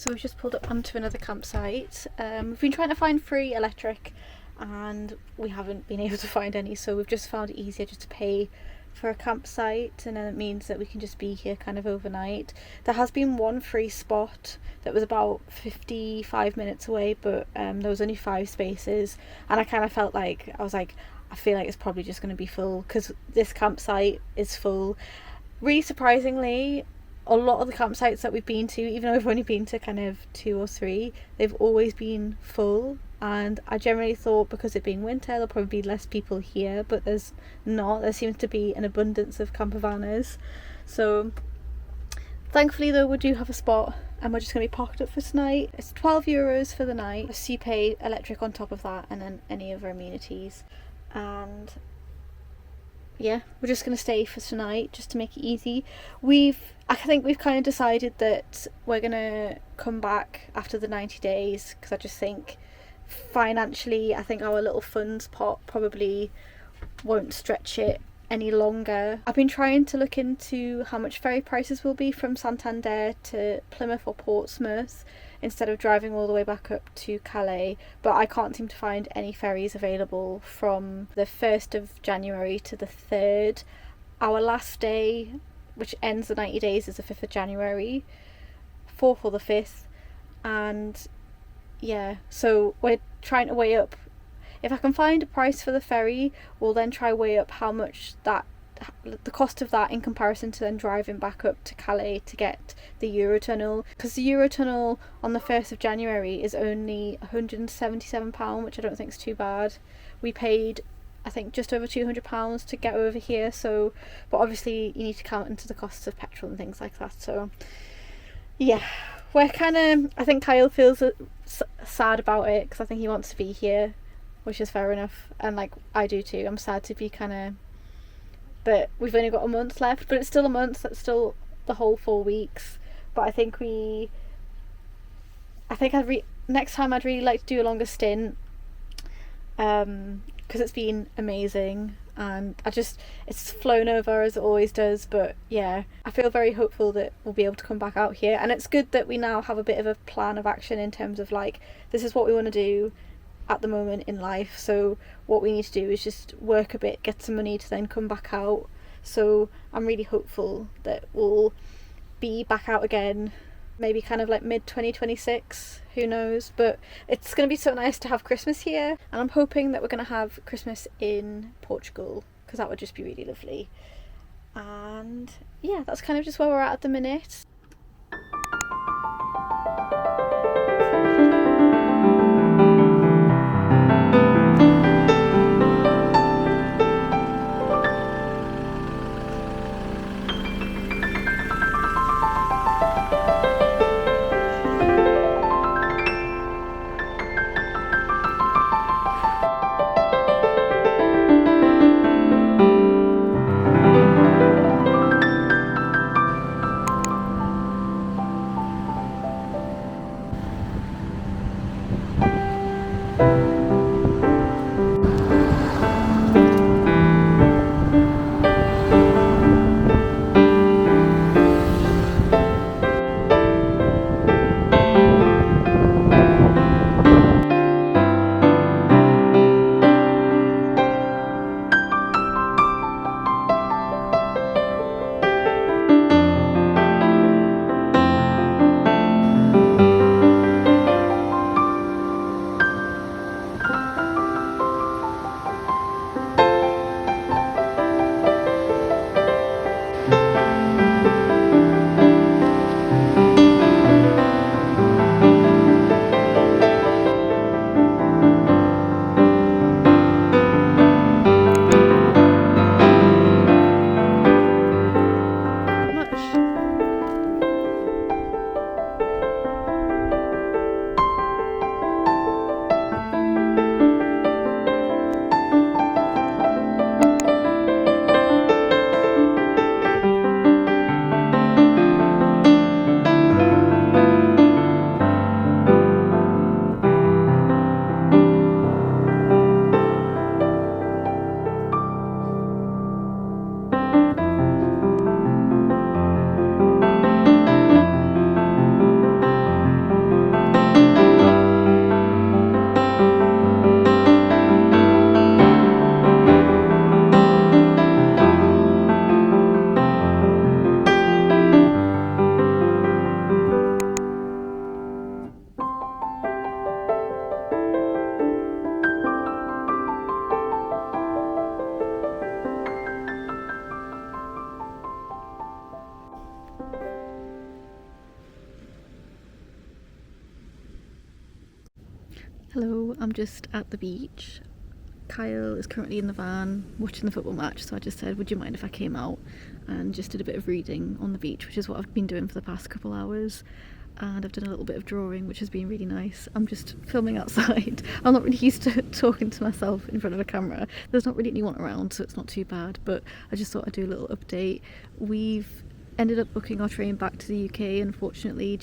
So we've just pulled up onto another campsite. We've been trying to find free electric and we haven't been able to find any, so we've just found it easier just to pay for a campsite, and then it means that we can just be here kind of overnight. There has been one free spot that was about 55 minutes away, but there was only 5 spaces, and I kind of felt like, I was like, I feel like it's probably just going to be full because this campsite is full. Really surprisingly, a lot of the campsites that we've been to, even though we've only been to kind of 2 or 3, they've always been full. And I generally thought because it being winter there'll probably be less people here, but there's not. There seems to be an abundance of campervaners. So thankfully though, we do have a spot and we're just going to be parked up for tonight. It's €12 for the night, so you pay electric on top of that and then any other amenities. And yeah, we're just going to stay for tonight just to make it easy. I think we've kind of decided that we're going to come back after the 90 days because I just think financially, I think our little funds pot probably won't stretch it any longer. I've been trying to look into how much ferry prices will be from Santander to Plymouth or Portsmouth instead of driving all the way back up to Calais, but I can't seem to find any ferries available from the 1st of January to the 3rd. Our last day, which ends the 90 days, is the 5th of January, 4th or the 5th, and yeah, so we're trying to weigh up. If I can find a price for the ferry, we'll then try weigh up how much the cost of that in comparison to then driving back up to Calais to get the Eurotunnel, because the Eurotunnel on the 1st of January is only £177, which I don't think is too bad. We paid, I think, just over £200 to get over here, so, but obviously you need to count into the costs of petrol and things like that. So yeah, we're kind of, I think Kyle feels sad about it because I think he wants to be here, which is fair enough, and like I do too. I'm sad to be kind of, but we've only got a month left, but it's still a month, that's still the whole 4 weeks. But I think next time I'd really like to do a longer stint, because it's been amazing and it's flown over as it always does. But yeah, I feel very hopeful that we'll be able to come back out here, and it's good that we now have a bit of a plan of action in terms of like, this is what we want to do at the moment in life, so what we need to do is just work a bit, get some money to then come back out. So I'm really hopeful that we'll be back out again, maybe kind of like mid 2026, who knows. But it's going to be so nice to have Christmas here, and I'm hoping that we're going to have Christmas in Portugal because that would just be really lovely. And yeah, that's kind of just where we're at the minute. Hello, I'm just at the beach. Kyle is currently in the van watching the football match, so I just said, would you mind if I came out and just did a bit of reading on the beach, which is what I've been doing for the past couple hours. And I've done a little bit of drawing, which has been really nice. I'm just filming outside. I'm not really used to talking to myself in front of a camera. There's not really anyone around, so it's not too bad, but I just thought I'd do a little update. We've ended up booking our train back to the UK, unfortunately.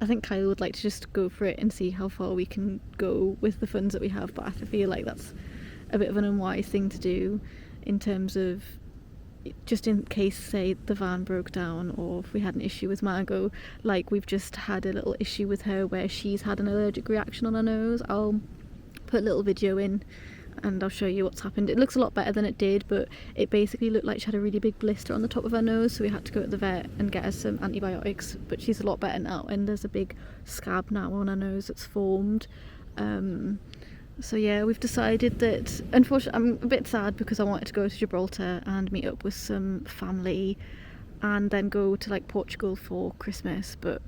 I think Kyle would like to just go for it and see how far we can go with the funds that we have, but I feel like that's a bit of an unwise thing to do in terms of just in case, say, the van broke down or if we had an issue with Margot. Like, we've just had a little issue with her where she's had an allergic reaction on her nose. I'll put a little video in and I'll show you what's happened. It looks a lot better than it did, but it basically looked like she had a really big blister on the top of her nose, so we had to go to the vet and get her some antibiotics, but she's a lot better now, and there's a big scab now on her nose that's formed. So yeah, we've decided that, unfortunately, I'm a bit sad because I wanted to go to Gibraltar and meet up with some family and then go to like Portugal for Christmas, but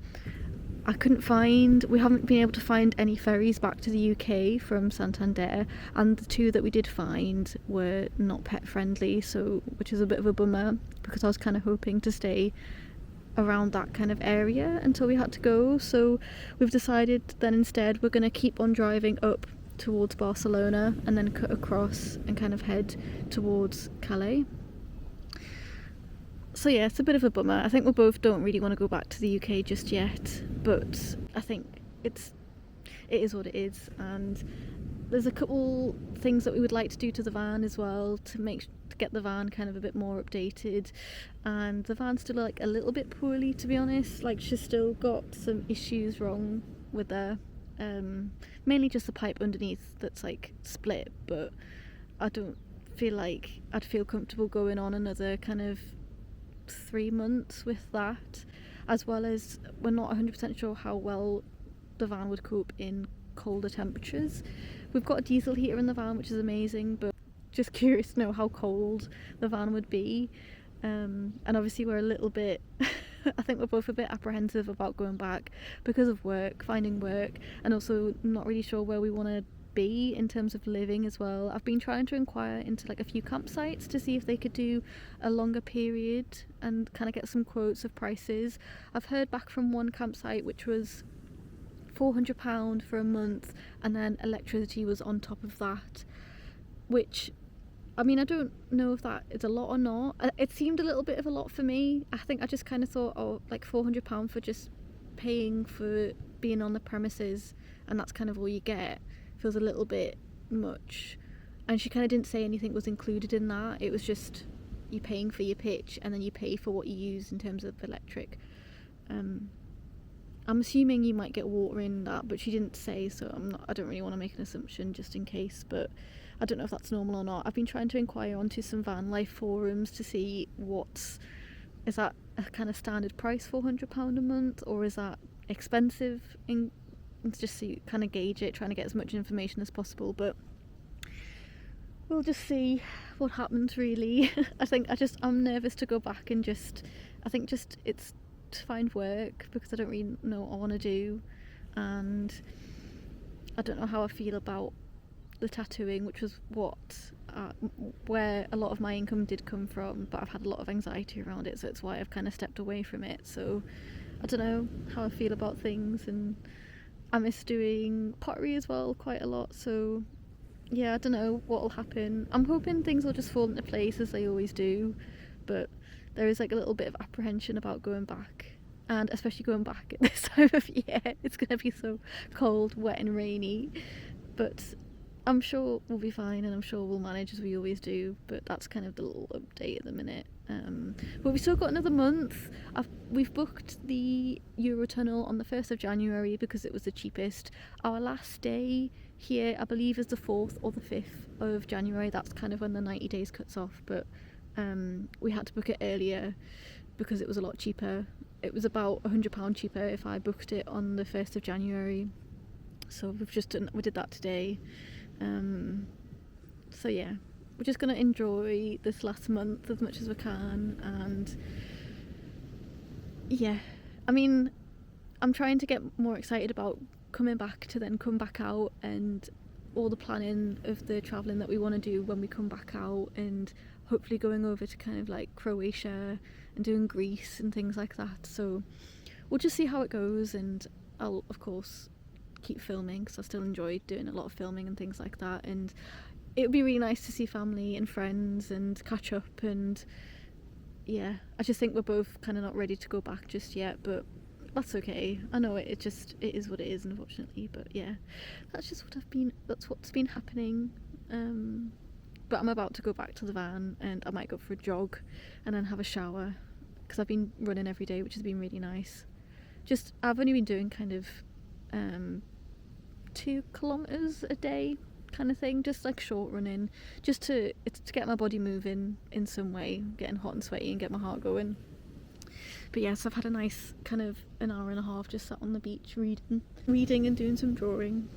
we haven't been able to find any ferries back to the UK from Santander, and the two that we did find were not pet friendly, so which is a bit of a bummer because I was kind of hoping to stay around that kind of area until we had to go. So we've decided then instead we're going to keep on driving up towards Barcelona and then cut across and kind of head towards Calais. So yeah, it's a bit of a bummer. I think we both don't really want to go back to the UK just yet, but I think it is what it is, and there's a couple things that we would like to do to the van as well to get the van kind of a bit more updated. And the van's still like a little bit poorly, to be honest. Like, she's still got some issues wrong with her, mainly just the pipe underneath that's like split, but I don't feel like I'd feel comfortable going on another kind of 3 months with that, as well as we're not 100% sure how well the van would cope in colder temperatures. We've got a diesel heater in the van, which is amazing, but just curious to know how cold the van would be. And obviously we're a little bit I think we're both a bit apprehensive about going back because of finding work, and also not really sure where we want to be in terms of living as well. I've been trying to inquire into like a few campsites to see if they could do a longer period and kind of get some quotes of prices. I've heard back from one campsite which was £400 for a month, and then electricity was on top of that, which, I mean, I don't know if that is a lot or not. It seemed a little bit of a lot for me. I think I just kind of thought, oh, like £400 for just paying for being on the premises and that's kind of all you get feels a little bit much. And she kind of didn't say anything was included in that. It was just you paying for your pitch and then you pay for what you use in terms of electric. I'm assuming you might get water in that, but she didn't say, so I don't really want to make an assumption just in case, but I don't know if that's normal or not. I've been trying to inquire onto some van life forums to see is that a kind of standard price, £400 a month, or is that expensive, just so you kind of gauge it, trying to get as much information as possible, but we'll just see what happens really. I'm nervous to go back and it's to find work because I don't really know what I want to do, and I don't know how I feel about the tattooing, which was where a lot of my income did come from, but I've had a lot of anxiety around it, so it's why I've kind of stepped away from it. So I don't know how I feel about things, and I miss doing pottery as well quite a lot, so yeah, I don't know what will happen. I'm hoping things will just fall into place as they always do, but there is like a little bit of apprehension about going back, and especially going back at this time of year. It's going to be so cold, wet and rainy, but I'm sure we'll be fine, and I'm sure we'll manage as we always do. But that's kind of the little update at the minute. But we've still got another month. We've booked the Eurotunnel on the 1st of January because it was the cheapest. Our last day here, I believe, is the 4th or the 5th of January. That's kind of when the 90 days cuts off, but we had to book it earlier because it was a lot cheaper. It was about £100 cheaper if I booked it on the 1st of January. So we did that today. So yeah, we're just going to enjoy this last month as much as we can, and yeah, I mean, I'm trying to get more excited about coming back to then come back out, and all the planning of the travelling that we want to do when we come back out, and hopefully going over to kind of like Croatia and doing Greece and things like that. So we'll just see how it goes, and I'll of course keep filming because I still enjoy doing a lot of filming and things like that, and it would be really nice to see family and friends and catch up. And yeah, I just think we're both kind of not ready to go back just yet, but that's okay. I know it is what it is, unfortunately, but yeah, that's what's been happening. But I'm about to go back to the van, and I might go for a jog and then have a shower, because I've been running every day, which has been really nice. I've only been doing kind of 2 kilometers a day kind of thing, just like short running, just to get my body moving in some way, getting hot and sweaty and get my heart going. But yes, I've had a nice kind of an hour and a half just sat on the beach reading and doing some drawing.